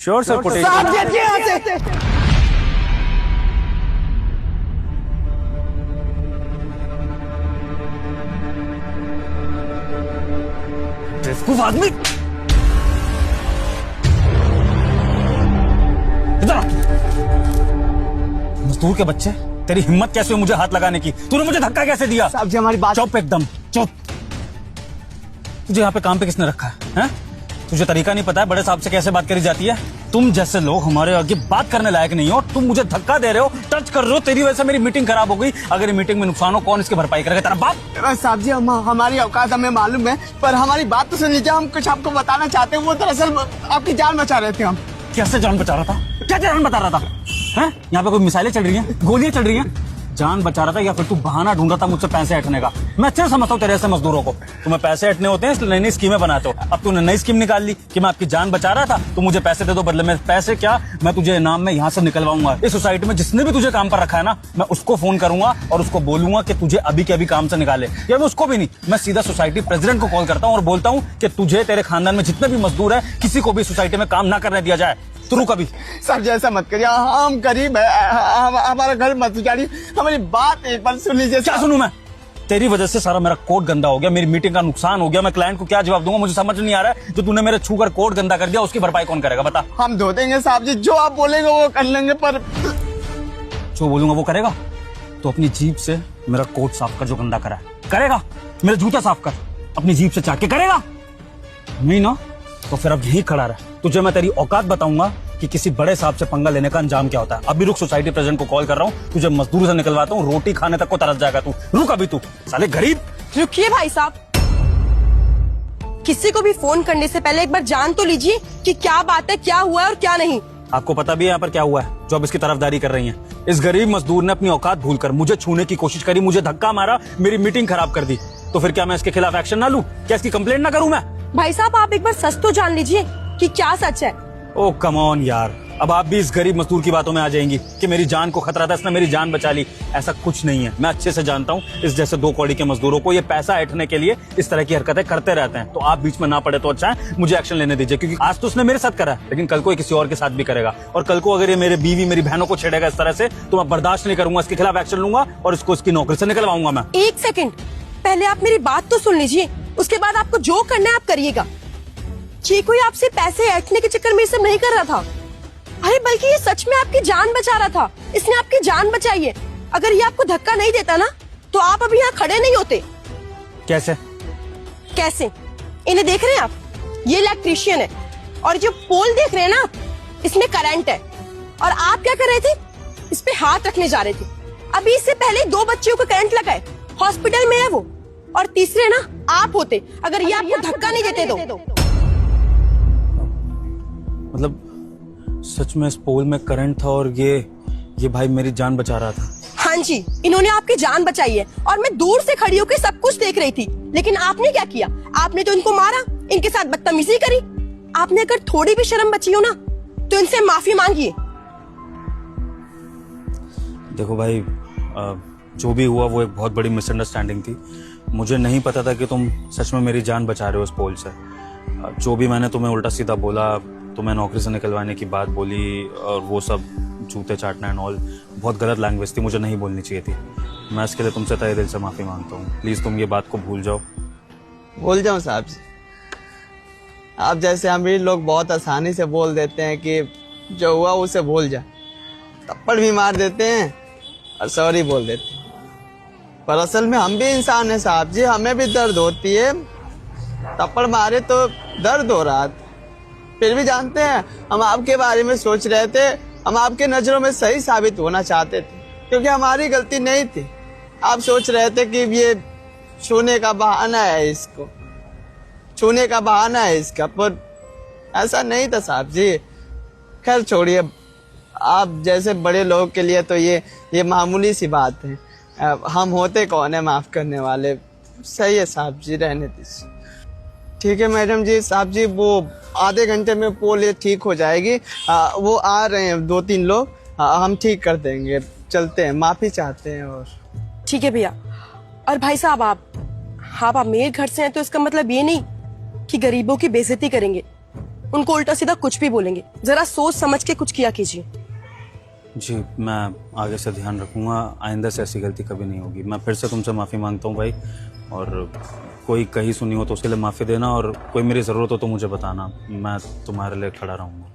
Sure sir, footage. साहब जी यहाँ से। बेवकूफ आदमी, इधर आ। मजदूर के बच्चे, तेरी हिम्मत कैसे हुई मुझे हाथ लगाने की? तूने मुझे धक्का कैसे दिया? साहब जी हमारी बात। चुप एकदम चुप। तुझे यहाँ पे काम पे किसने रखा है? तुझे तरीका नहीं पता है बड़े साहब से कैसे बात करी जाती है? तुम जैसे लोग हमारे आगे बात करने लायक नहीं हो। तुम मुझे धक्का दे रहे हो, टच कर रहे हो, तेरी वजह से मेरी मीटिंग खराब हो गई। अगर मेटिंग में नुकसान हो, कौन इसकी भरपाई करेगा? तेरा बाप। साहब जी हमारी औकात हमें मालूम है, पर हमारी बात तो सुन लीजिए। हम कुछ आपको बताना चाहते हैं। वो दरअसल आपकी जान बचा रहे थे हम। कैसे जान बचा रहा था? क्या जान बचा रहा था? हैं? यहाँ पे कोई मिसाइलें चल रही हैं, गोलियां चल रही हैं? जान बचा रहा था या फिर तू बहाना ढूंढ रहा था मुझसे पैसे हटने का? मैं अच्छे से समझता हूँ तेरे ऐसे मजदूरों को। तुम्हें पैसे हटने होते हैं इसलिए नई नई स्कीमें बनाते हो। अब तूने नई स्कीम निकाल ली कि मैं आपकी जान बचा रहा था, तो मुझे पैसे दे दो। बदले में पैसे क्या, मैं तुझे इनाम में यहाँ से निकलवाऊंगा। इस सोसाइटी में जिसने भी तुझे काम पर रखा है ना, मैं उसको फोन करूंगा और उसको बोलूंगा कि तुझे अभी के अभी काम से निकाले। या मैं उसको भी नहीं, मैं सीधा सोसाइटी प्रेसिडेंट को कॉल करता हूँ और बोलता हूँ कि तुझे, तेरे खानदान में जितने भी मजदूर है, किसी को भी सोसाइटी में काम ना करने दिया जाए। तू रुक अभी। सर जी ऐसा मत करिए, हम गरीब है, हमारा घर मत उजाड़िए। हमारी बात एक बार सुन लीजिए। क्या सुनूं मैं? तेरी वजह से सारा मेरा कोड गंदा हो गया, मेरी मीटिंग का नुकसान हो गया। मैं क्लाइंट को क्या जवाब दूंगा मुझे समझ नहीं आ रहा है। जो तूने मेरे छू कर कोड गंदा कर दिया, उसकी भरपाई कौन करेगा बता? हम धो देंगे साहब जी, जो आप बोलेंगे वो कर लेंगे। पर जो बोलूंगा वो करेगा? तो अपनी जीभ से मेरा कोट साफ कर, जो गंदा करा है। करेगा? मेरे जूता साफ कर, अपनी जीभ से चाट के करेगा? नहीं ना, तो फिर अब यही खड़ा रहा। तुझे मैं तेरी औकात बताऊंगा कि किसी बड़े साहब से पंगा लेने का अंजाम क्या होता है। अभी रुक, सोसाइटी प्रेसिडेंट को कॉल कर रहा हूँ, तुझे मजदूर से निकलवाता हूँ। रोटी खाने तक को तरस जाएगा तू। रुक अभी तू, साले गरीब। रुकिए भाई साहब, किसी को भी फोन करने से पहले एक बार जान तो लीजिए कि क्या बात है, क्या हुआ है और क्या नहीं। आपको पता भी है यहाँ पर क्या हुआ है जो अब इसकी तरफदारी कर रही हैं? इस गरीब मजदूर ने अपनी औकात भूलकर मुझे छूने की कोशिश करी, मुझे धक्का मारा, मेरी मीटिंग खराब कर दी। तो फिर क्या मैं इसके खिलाफ एक्शन ना लूं? क्या इसकी कंप्लेंट ना करूं मैं? भाई साहब आप एक बार सच तो जान लीजिए कि क्या सच है। ओ कम ऑन यार, अब आप भी इस गरीब मजदूर की बातों में आ जाएंगी कि मेरी जान को खतरा था, इसने मेरी जान बचा ली। ऐसा कुछ नहीं है। मैं अच्छे से जानता हूँ इस जैसे दो कौड़ी के मजदूरों को। ये पैसा ऐंठने के लिए इस तरह की हरकतें करते रहते हैं। तो आप बीच में ना पड़े तो अच्छा है, मुझे एक्शन लेने दीजिए। क्योंकि आज तो उसने मेरे साथ करा है, लेकिन कल को ये किसी और के साथ भी करेगा। और कल को अगर ये मेरे बीवी, मेरी बहनों को छेड़ेगा इस तरह से, तो मैं बर्दाश्त नहीं करूंगा। इसके खिलाफ एक्शन लूंगा और इसको इसकी नौकरी से निकलवाऊंगा मैं। एक सेकंड, पहले आप मेरी बात तो सुन लीजिए, उसके बाद आपको जो करना है आप करिएगा। ये कोई आपसे पैसे ऐंठने के चक्कर में ये सब नहीं कर रहा था। अरे बल्कि ये सच में आपकी जान बचा रहा था। इसने आपकी जान बचाई है। अगर ये आपको धक्का नहीं देता ना, तो आप अभी यहाँ खड़े नहीं होते। कैसे? कैसे? इन्हें देख रहे हैं आप? ये इलेक्ट्रीशियन है और जो पोल देख रहे हैं ना, इसमें करंट है। और आप क्या कर रहे थे? इस पे हाथ रखने जा रहे थे। अभी इससे पहले 2 बच्चियों को करंट लगा है, हॉस्पिटल में है वो। और तीसरे ना आप होते, अगर ये आपको धक्का नहीं देते तो। मतलब सच में इस पोल में करंट था और ये भाई मेरी जान बचा रहा था। हाँ जी, इन्होंने आपकी जान बचाई है और मैं दूर से खड़ी होकर सब कुछ देख रही थी। लेकिन आपने क्या किया? आपने तो इनको मारा, इनके साथ बदतमीजी करी। आपने अगर थोड़ी भी शर्म बची हो ना, तो इनसे माफी मांगिए। देखो भाई, जो भी हुआ वो एक बहुत बड़ी मिसअंडरस्टैंडिंग थी। मुझे नहीं पता था कि तुम सच में मेरी जान बचा रहे हो इस पोल से। जो भी मैंने तुम्हें उल्टा सीधा बोला, तुम्हें नौकरी से निकलवाने की बात बोली और वो सब जूते चाटना एंड ऑल, बहुत गलत लैंग्वेज थी, मुझे नहीं बोलनी चाहिए थी। मैं इसके लिए तुमसे तहे दिल से माफी मांगता हूँ। प्लीज तुम ये बात को भूल जाओ। बोल जाऊं साहब जी? आप जैसे अमीर लोग बहुत आसानी से बोल देते हैं कि जो हुआ उसे भूल जा, थप्पड़ भी मार देते हैं और सॉरी बोल देते हैं। पर असल में हम भी इंसान हैं साहब जी, हमें भी दर्द होती है। थप्पड़ मारे तो दर्द हो रहा था, फिर भी जानते हैं हम आपके बारे में सोच रहे थे। हम आपके नजरों में सही साबित होना चाहते थे, क्योंकि हमारी गलती नहीं थी। आप सोच रहे थे कि ये छूने का बहाना है, इसको छूने का बहाना है इसका, पर ऐसा नहीं था साहब जी। खैर छोड़िए, आप जैसे बड़े लोग के लिए तो ये मामूली सी बात है। हम होते कौन है माफ करने वाले। सही है साहब जी, रहने दीजिए। ठीक है मैडम जी। साहब जी वो आधे घंटे में पोल ये ठीक हो जाएगी। वो आ रहे हैं 2-3 लोग, हम ठीक कर देंगे। चलते हैं, माफी चाहते हैं। और ठीक है भैया। और भाई साहब आप मेरे घर से हैं तो इसका मतलब ये नहीं कि गरीबों की बेइज्जती करेंगे। उनको उल्टा सीधा कुछ भी बोलेंगे। जरा सोच समझ के कुछ किया कीजिए। जी मैं आगे से ध्यान रखूंगा, आइंदा से ऐसी गलती कभी नहीं होगी। मैं फिर से तुमसे माफ़ी मांगता हूँ भाई, और कोई कहीं सुनी हो तो उसके लिए माफ़ी देना, और कोई मेरी ज़रूरत हो तो मुझे बताना, मैं तुम्हारे लिए खड़ा रहूँगा।